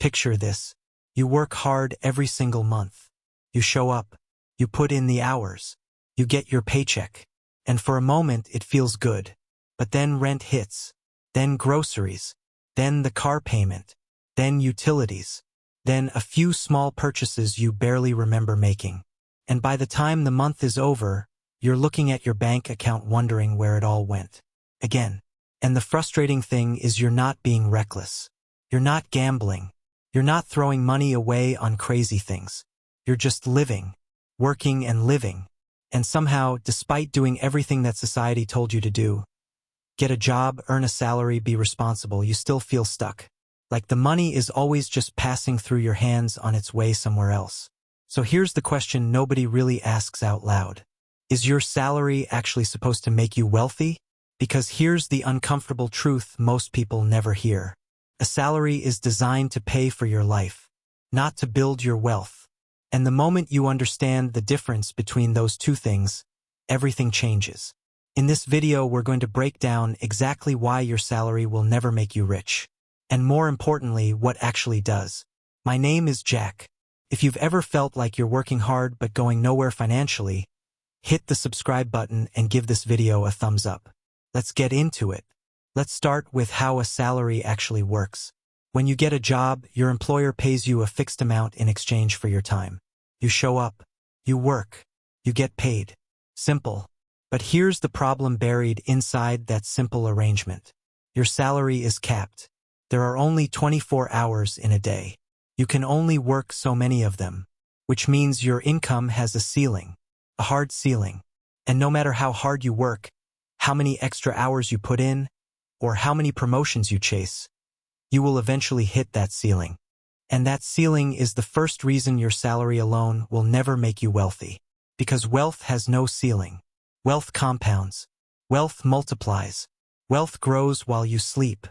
picture this. You work hard every single month. You show up. You put in the hours. You get your paycheck. And for a moment it feels good. But then rent hits. Then groceries. Then the car payment. Then utilities. Then a few small purchases you barely remember making. And by the time the month is over, you're looking at your bank account wondering where it all went. Again. And the frustrating thing is you're not being reckless. You're not gambling. You're not throwing money away on crazy things. You're just living, working and living. And somehow, despite doing everything that society told you to do, get a job, earn a salary, be responsible, you still feel stuck. Like the money is always just passing through your hands on its way somewhere else. So here's the question nobody really asks out loud. Is your salary actually supposed to make you wealthy? Because here's the uncomfortable truth most people never hear. A salary is designed to pay for your life, not to build your wealth. And the moment you understand the difference between those two things, everything changes. In this video, we're going to break down exactly why your salary will never make you rich. And more importantly, what actually does. My name is Jack. If you've ever felt like you're working hard but going nowhere financially, hit the subscribe button and give this video a thumbs up. Let's get into it. Let's start with how a salary actually works. When you get a job, your employer pays you a fixed amount in exchange for your time. You show up, you work, you get paid. Simple. But here's the problem buried inside that simple arrangement. Your salary is capped. There are only 24 hours in a day. You can only work so many of them, which means your income has a ceiling, a hard ceiling. And no matter how hard you work, how many extra hours you put in, or how many promotions you chase, you will eventually hit that ceiling. And that ceiling is the first reason your salary alone will never make you wealthy. Because wealth has no ceiling. Wealth compounds. Wealth multiplies. Wealth grows while you sleep.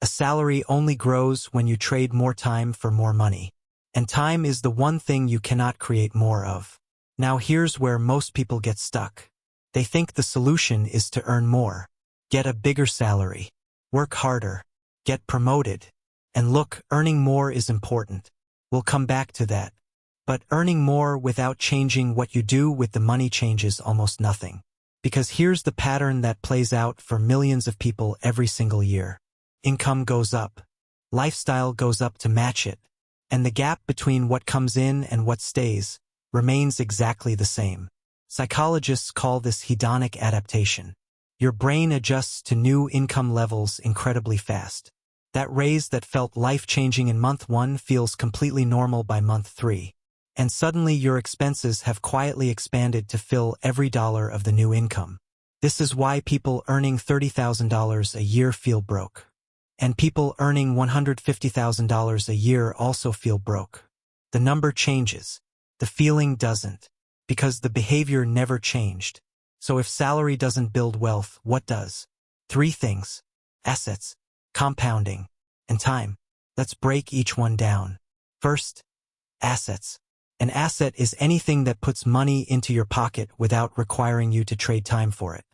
A salary only grows when you trade more time for more money. And time is the one thing you cannot create more of. Now here's where most people get stuck. They think the solution is to earn more. Get a bigger salary. Work harder. Get promoted. And look, earning more is important. We'll come back to that. But earning more without changing what you do with the money changes almost nothing. Because here's the pattern that plays out for millions of people every single year. Income goes up. Lifestyle goes up to match it. And the gap between what comes in and what stays remains exactly the same. Psychologists call this hedonic adaptation. Your brain adjusts to new income levels incredibly fast. That raise that felt life-changing in month 1 feels completely normal by month 3. And suddenly your expenses have quietly expanded to fill every dollar of the new income. This is why people earning $30,000 a year feel broke. And people earning $150,000 a year also feel broke. The number changes. The feeling doesn't. Because the behavior never changed. So if salary doesn't build wealth, what does? 3 things. Assets, compounding, and time. Let's break each one down. First, assets. An asset is anything that puts money into your pocket without requiring you to trade time for it.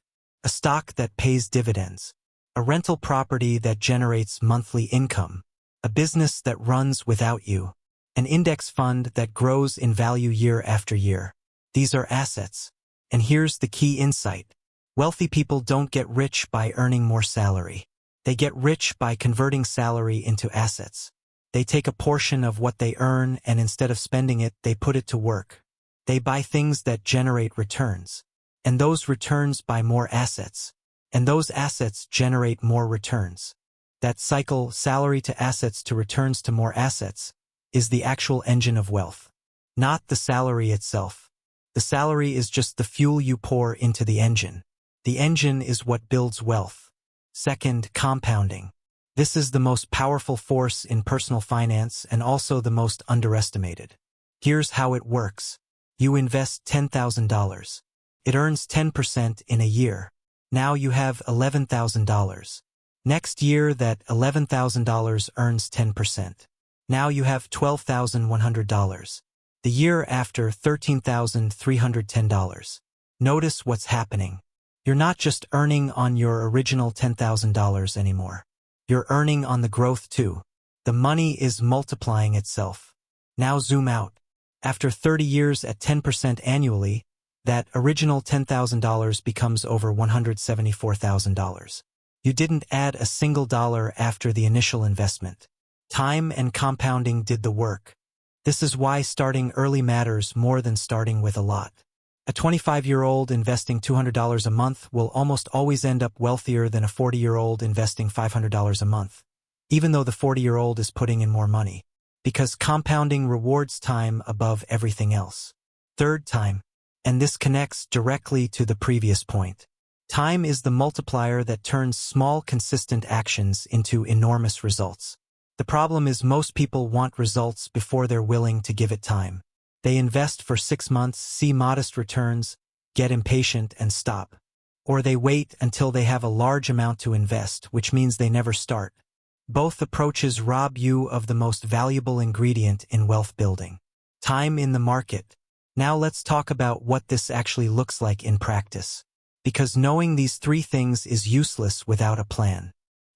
A stock that pays dividends. A rental property that generates monthly income. A business that runs without you. An index fund that grows in value year after year. These are assets. And here's the key insight. Wealthy people don't get rich by earning more salary. They get rich by converting salary into assets. They take a portion of what they earn and instead of spending it, they put it to work. They buy things that generate returns. And those returns buy more assets. And those assets generate more returns. That cycle, salary to assets to returns to more assets, is the actual engine of wealth. Not the salary itself. The salary is just the fuel you pour into the engine. The engine is what builds wealth. Second, compounding. This is the most powerful force in personal finance and also the most underestimated. Here's how it works. You invest $10,000. It earns 10% in a year. Now you have $11,000. Next year, that $11,000 earns 10%. Now you have $12,100. The year after, $13,310. Notice what's happening. You're not just earning on your original $10,000 anymore. You're earning on the growth too. The money is multiplying itself. Now zoom out. After 30 years at 10% annually, that original $10,000 becomes over $174,000. You didn't add a single dollar after the initial investment. Time and compounding did the work. This is why starting early matters more than starting with a lot. A 25-year-old investing $200 a month will almost always end up wealthier than a 40-year-old investing $500 a month, even though the 40-year-old is putting in more money, because compounding rewards time above everything else. Third, time. And this connects directly to the previous point. Time is the multiplier that turns small, consistent actions into enormous results. The problem is most people want results before they're willing to give it time. They invest for 6 months, see modest returns, get impatient and stop. Or they wait until they have a large amount to invest, which means they never start. Both approaches rob you of the most valuable ingredient in wealth building: time in the market. Now let's talk about what this actually looks like in practice. Because knowing these 3 things is useless without a plan.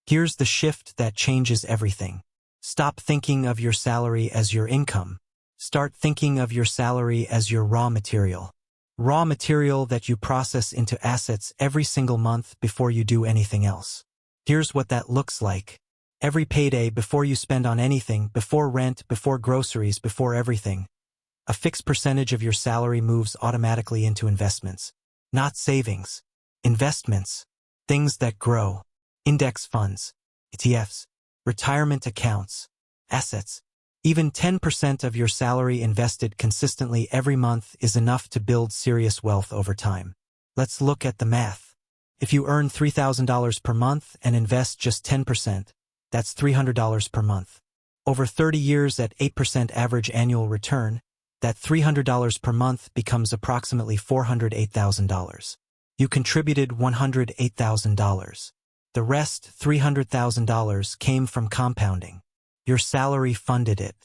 Here's the shift that changes everything. Stop thinking of your salary as your income. Start thinking of your salary as your raw material. Raw material that you process into assets every single month before you do anything else. Here's what that looks like. Every payday, before you spend on anything, before rent, before groceries, before everything, a fixed percentage of your salary moves automatically into investments. Not savings. Investments. Things that grow. Index funds. ETFs. Retirement accounts. Assets. Even 10% of your salary invested consistently every month is enough to build serious wealth over time. Let's look at the math. If you earn $3,000 per month and invest just 10%, that's $300 per month. Over 30 years at 8% average annual return, that $300 per month becomes approximately $408,000. You contributed $108,000. The rest, $300,000, came from compounding. Your salary funded it.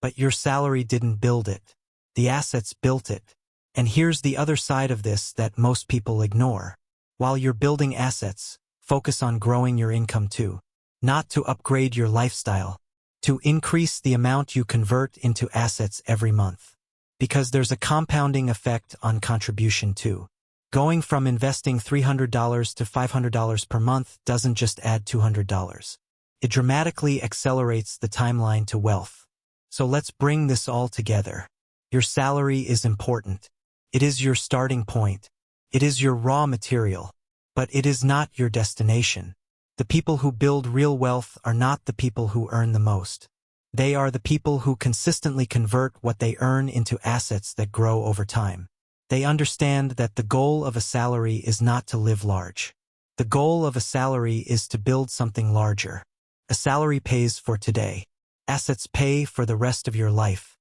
But your salary didn't build it. The assets built it. And here's the other side of this that most people ignore. While you're building assets, focus on growing your income too. Not to upgrade your lifestyle, to increase the amount you convert into assets every month. Because there's a compounding effect on contribution too. Going from investing $300 to $500 per month doesn't just add $200. It dramatically accelerates the timeline to wealth. So let's bring this all together. Your salary is important. It is your starting point. It is your raw material. But it is not your destination. The people who build real wealth are not the people who earn the most. They are the people who consistently convert what they earn into assets that grow over time. They understand that the goal of a salary is not to live large. The goal of a salary is to build something larger. A salary pays for today. Assets pay for the rest of your life.